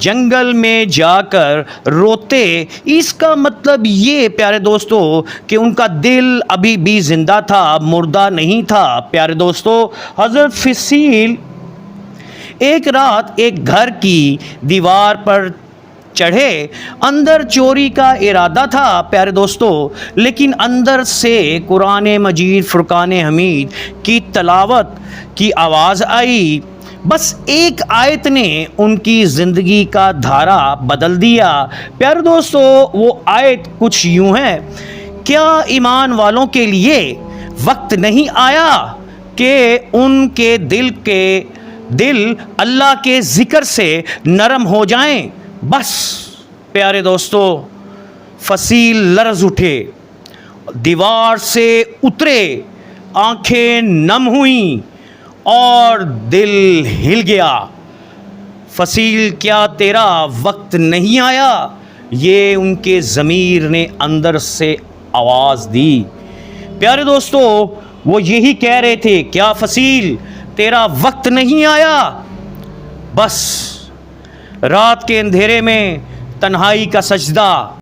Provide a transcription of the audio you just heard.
جنگل میں جا کر روتے، اس کا مطلب یہ پیارے دوستو کہ ان کا دل ابھی بھی زندہ تھا، مردہ نہیں تھا۔ پیارے دوستو، حضرت فصیل ایک رات ایک گھر کی دیوار پر چڑھے، اندر چوری کا ارادہ تھا پیارے دوستو، لیکن اندر سے قرآن مجید فرقان حمید کی تلاوت کی آواز آئی۔ بس ایک آیت نے ان کی زندگی کا دھارا بدل دیا۔ پیارے دوستو، وہ آیت کچھ یوں ہے: کیا ایمان والوں کے لیے وقت نہیں آیا کہ ان کے دل اللہ کے ذکر سے نرم ہو جائیں؟ بس پیارے دوستو، فصیل لرز اٹھے، دیوار سے اترے، آنکھیں نم ہوئیں اور دل ہل گیا۔ فصیل، کیا تیرا وقت نہیں آیا؟ یہ ان کے ضمیر نے اندر سے آواز دی۔ پیارے دوستو، وہ یہی کہہ رہے تھے، کیا فصیل تیرا وقت نہیں آیا؟ بس رات کے اندھیرے میں تنہائی کا سجدہ